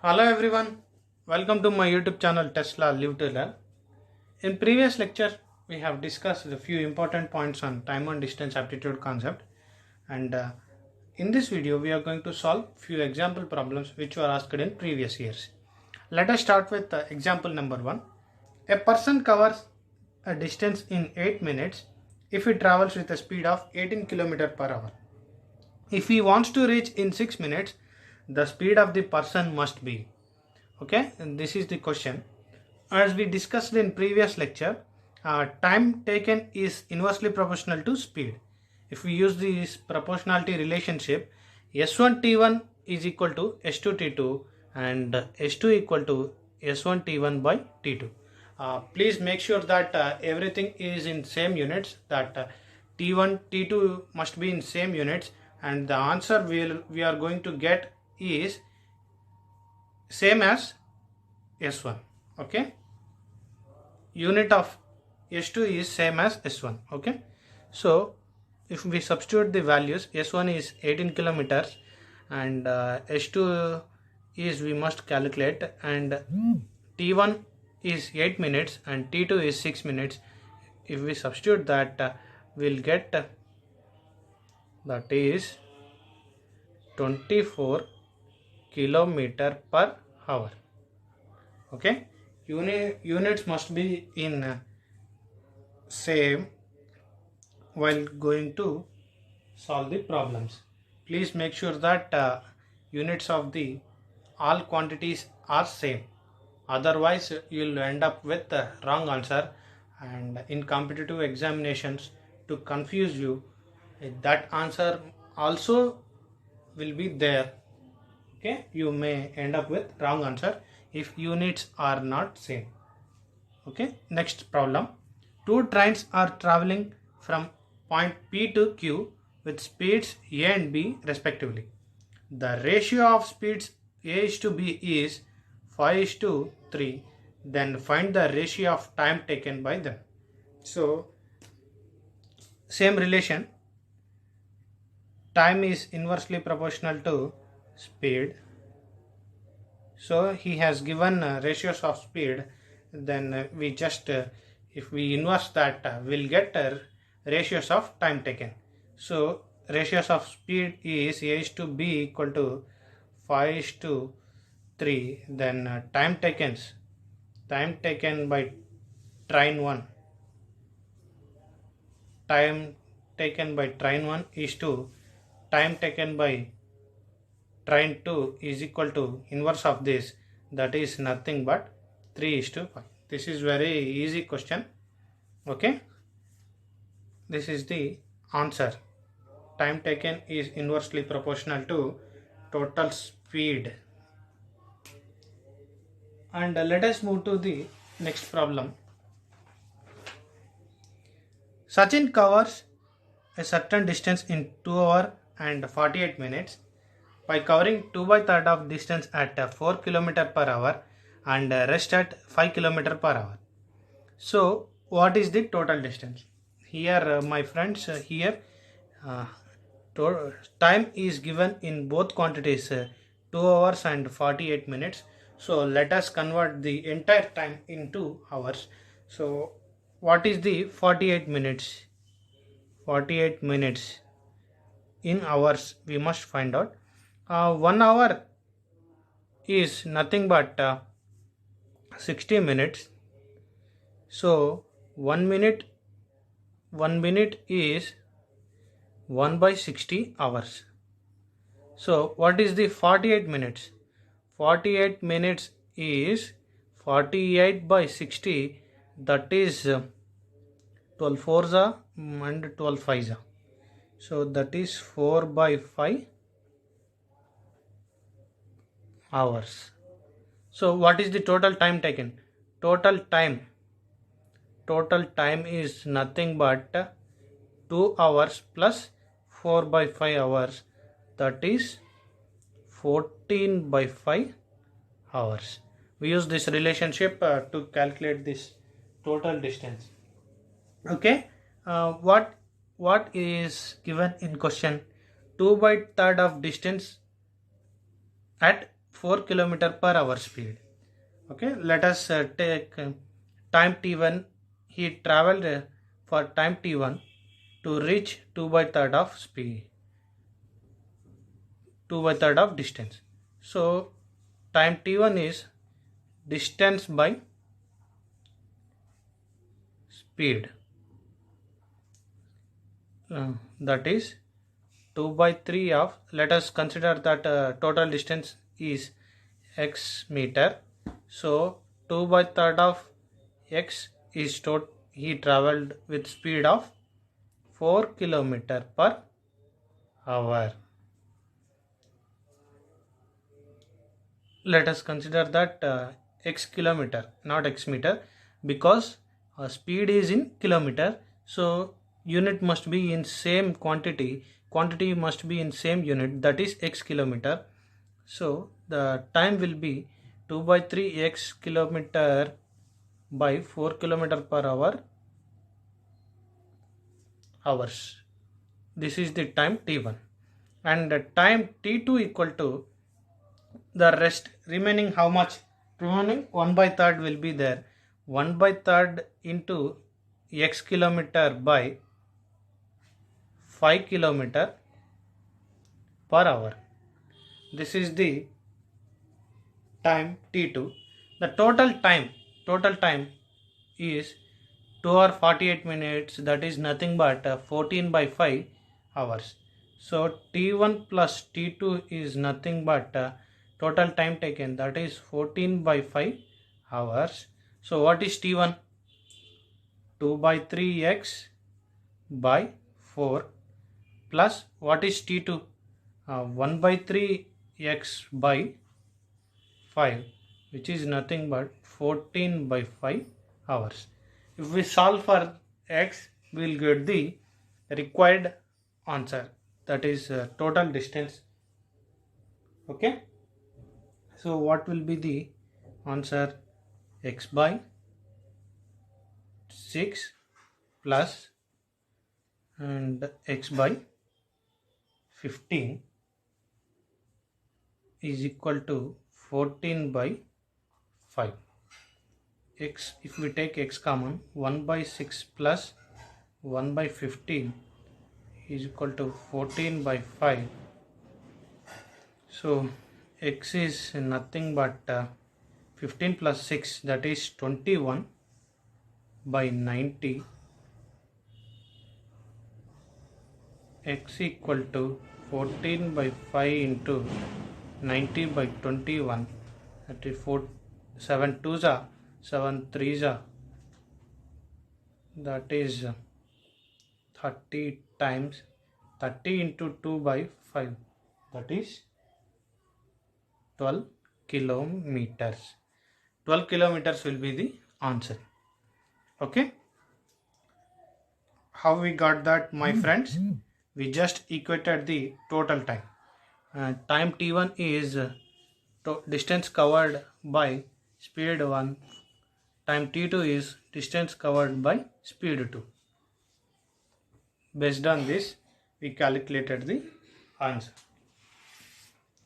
Hello everyone, welcome to my YouTube channel Tesla Live to Learn. In previous lecture, we have discussed a few important points on time and distance aptitude concept, and in this video we are going to solve few example problems which were asked in previous years. Let us start with example number 1. A person covers a distance in 8 minutes if he travels with a speed of 18 km per hour. If he wants to reach in 6 minutes, the speed of the person must be. Okay, and this is the question. As we discussed in previous lecture, time taken is inversely proportional to speed. If we use this proportionality relationship, S1 T1 is equal to S2 T2 and S2 equal to S1 T1 by T2. Please make sure that everything is in same units, that T1 T2 must be in same units, and the answer we are going to get is same as S1. Okay, unit of S2 is same as S1. Okay, so if we substitute the values, S1 is 18 kilometers and S2 is we must calculate, and T1 is 8 minutes and T2 is 6 minutes. If we substitute that, we'll get that is 24 kilometer per hour. Okay, units must be in same while going to solve the problems. Please make sure that units of the all quantities are same, otherwise you will end up with the wrong answer, and in competitive examinations, to confuse you, that answer also will be there. Okay, you may end up with wrong answer if units are not same. Okay, next problem. Two trains are traveling from point P to Q with speeds A and B respectively. The ratio of speeds A is to B is 5 is to 3. Then find the ratio of time taken by them. So same relation, time is inversely proportional to speed. So he has given ratios of speed, then we just if we inverse that, we'll get ratios of time taken. So ratios of speed is A is to B equal to 5 is to 3. Then time taken by train 1, time taken by train 1 is to time taken by train 2 is equal to inverse of this, that is nothing but 3 is to 5. This is very easy question. Okay, this is the answer. Time taken is inversely proportional to total speed. And let us move to the next problem. Sachin covers a certain distance in 2 hours and 48 minutes by covering 2 by third of distance at 4 km per hour and rest at 5 km per hour. So what is the total distance? Here my friends, here time is given in both quantities, 2 hours and 48 minutes. So let us convert the entire time into hours. So what is the 48 minutes? 48 minutes in hours we must find out. 1 hour is nothing but 60 minutes. So 1 minute is 1 by 60 hours. So what is the 48 minutes? 48 minutes is 48 by 60, that is 12 fours and 12 fives. So that is 4 by 5 hours. So what is the total time taken? Total time is nothing but 2 hours plus 4 by 5 hours, that is 14 by 5 hours. We use this relationship to calculate this total distance. Okay, what is given in question? 2 by third of distance at 4 kilometer per hour speed. Okay, let us take time t1. He traveled for time t1 to reach 2/3 of speed, 2/3 of distance. So time t1 is distance by speed, that is 2/3 of, let us consider that total distance is x meter. So 2/3 of x is he traveled with speed of 4 kilometer per hour. Let us consider that x kilometer, not x meter, because speed is in kilometer. So unit must be in same quantity must be in same unit, that is x kilometer. So the time will be 2/3 x kilometer by 4 kilometer per hour hours. This is the time t1, and the time t2 equal to the rest remaining. How much remaining? 1/3 will be there. 1/3 into x kilometer by 5 kilometer per hour. This is the time t2. The total time is 2 hours 48 minutes, that is nothing but 14/5 hours. So t1 plus t2 is nothing but total time taken, that is 14/5 hours. So what is t1? 2/3 x by 4 plus what is t2? 1/3 x by 5, which is nothing but 14/5 hours. If we solve for x, we will get the required answer, that is total distance. Okay, so what will be the answer? X by 6 plus and x by 15 is equal to 14/5. X, if we take x common, 1/6 plus 1/15 is equal to 14/5. So x is nothing but 15 plus 6, that is 21/90. X equal to 14/5 into 90/21, that is 7 2s are 7 3s are, that is 30 times 30 into 2/5, that is 12 kilometers. 12 kilometers will be the answer. Okay, how we got that, my friends? We just equated the total time. Time t1 is distance covered by speed 1. Time t2 is distance covered by speed 2. Based on this, we calculated the answer.